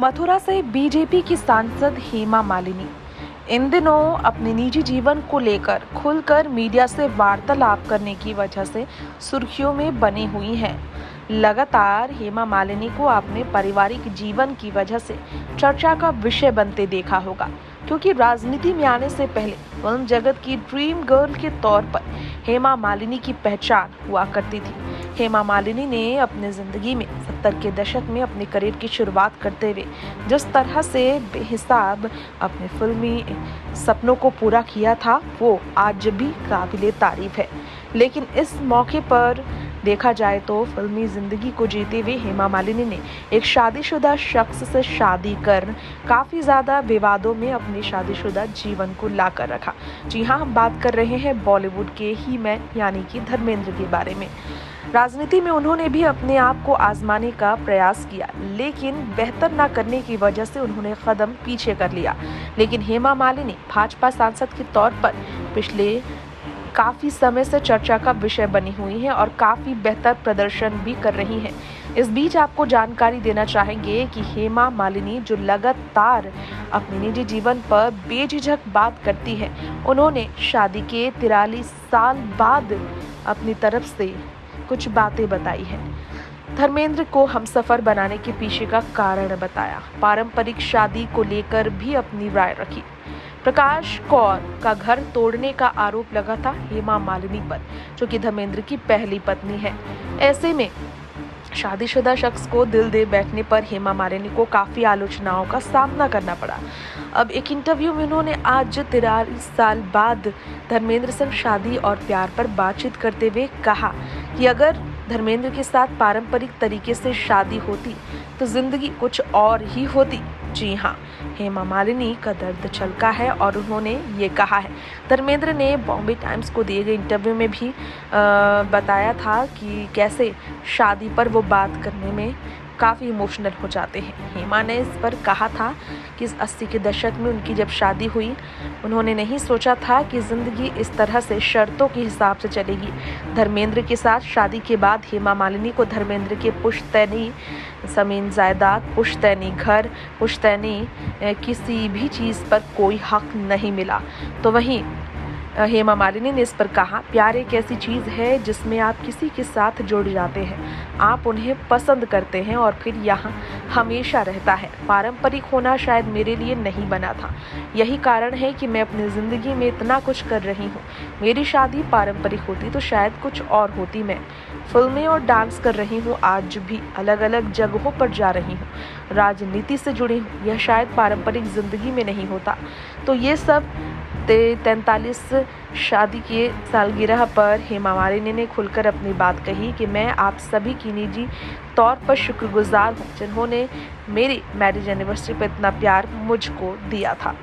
मथुरा से बीजेपी की सांसद हेमा मालिनी इन दिनों अपने निजी जीवन को लेकर खुलकर मीडिया से वार्तालाप करने की वजह से सुर्खियों में बनी हुई हैं। लगातार हेमा मालिनी को अपने पारिवारिक जीवन की वजह से चर्चा का विषय बनते देखा होगा, क्योंकि राजनीति में आने से पहले फिल्म जगत की ड्रीम गर्ल के तौर पर हेमा मालिनी की पहचान हुआ करती थी। हेमा मालिनी ने अपनी जिंदगी में 70 के दशक में अपने करियर की शुरुआत करते हुए जिस तरह से बेहिसाब अपने फिल्मी सपनों को पूरा किया था, वो आज भी काबिले तारीफ है। लेकिन इस मौके पर देखा जाए तो फिल्मी जिंदगी को जीते हुए हेमा मालिनी ने एक शादीशुदा शख्स से शादी कर काफी ज्यादा विवादों में अपने शादीशुदा जीवन को लाकर रखा। जी हाँ, हम बात कर रहे हैं बॉलीवुड के ही मैन यानी कि धर्मेंद्र के बारे में। राजनीति में उन्होंने भी अपने आप को आजमाने का प्रयास किया, लेकिन बेहतर न करने की वजह से उन्होंने कदम पीछे कर लिया। लेकिन हेमा मालिनी भाजपा सांसद के तौर पर पिछले काफ़ी समय से चर्चा का विषय बनी हुई हैं और काफ़ी बेहतर प्रदर्शन भी कर रही हैं। इस बीच आपको जानकारी देना चाहेंगे कि हेमा मालिनी जो लगातार अपने निजी जीवन पर बेझिझक बात करती है, उन्होंने शादी के 43 साल बाद अपनी तरफ से कुछ बातें बताई हैं। धर्मेंद्र को हमसफर बनाने के पीछे का कारण बताया, पारंपरिक शादी को लेकर भी अपनी राय रखी। प्रकाश कौर का घर तोड़ने का आरोप लगा था हेमा मालिनी पर, जो कि धर्मेंद्र की पहली पत्नी है। ऐसे में शादीशुदा शख्स को दिल दे बैठने पर हेमा मालिनी को काफी आलोचनाओं का सामना करना पड़ा। अब एक इंटरव्यू में उन्होंने आज 43 साल बाद धर्मेंद्र से शादी और प्यार पर बातचीत करते हुए कहा कि अगर धर्मेंद्र के साथ पारंपरिक तरीके से शादी होती तो जिंदगी कुछ और ही होती। जी हाँ, हेमा मालिनी का दर्द छलका है और उन्होंने ये कहा है। धर्मेंद्र ने बॉम्बे टाइम्स को दिए गए इंटरव्यू में भी बताया था कि कैसे शादी पर वो बात करने में काफ़ी इमोशनल हो जाते हैं। हेमा ने इस पर कहा था कि इस 80 के दशक में उनकी जब शादी हुई, उन्होंने नहीं सोचा था कि ज़िंदगी इस तरह से शर्तों के हिसाब से चलेगी। धर्मेंद्र के साथ शादी के बाद हेमा मालिनी को धर्मेंद्र के पुश्तैनी ज़मीन जायदाद, पुश्तैनी घर, पुश्तैनी किसी भी चीज़ पर कोई हक नहीं मिला। तो वहीं हेमा मालिनी ने इस पर कहा, प्यार एक ऐसी चीज़ है जिसमें आप किसी के साथ जुड़ जाते हैं, आप उन्हें पसंद करते हैं और फिर यहाँ हमेशा रहता है। पारंपरिक होना शायद मेरे लिए नहीं बना था, यही कारण है कि मैं अपनी ज़िंदगी में इतना कुछ कर रही हूँ। मेरी शादी पारंपरिक होती तो शायद कुछ और होती। मैं फिल्में और डांस कर रही हूँ, आज भी अलग अलग जगहों पर जा रही हूँ, राजनीति से जुड़ी हूँ, यह शायद पारंपरिक ज़िंदगी में नहीं होता। तो ये सब 43 शादी के सालगिरह पर हेमा मालिनी ने खुलकर अपनी बात कही कि मैं आप सभी की निजी तौर पर शुक्रगुजार हूँ, जिन्होंने मेरी मैरिज एनिवर्सरी पर इतना प्यार मुझको दिया था।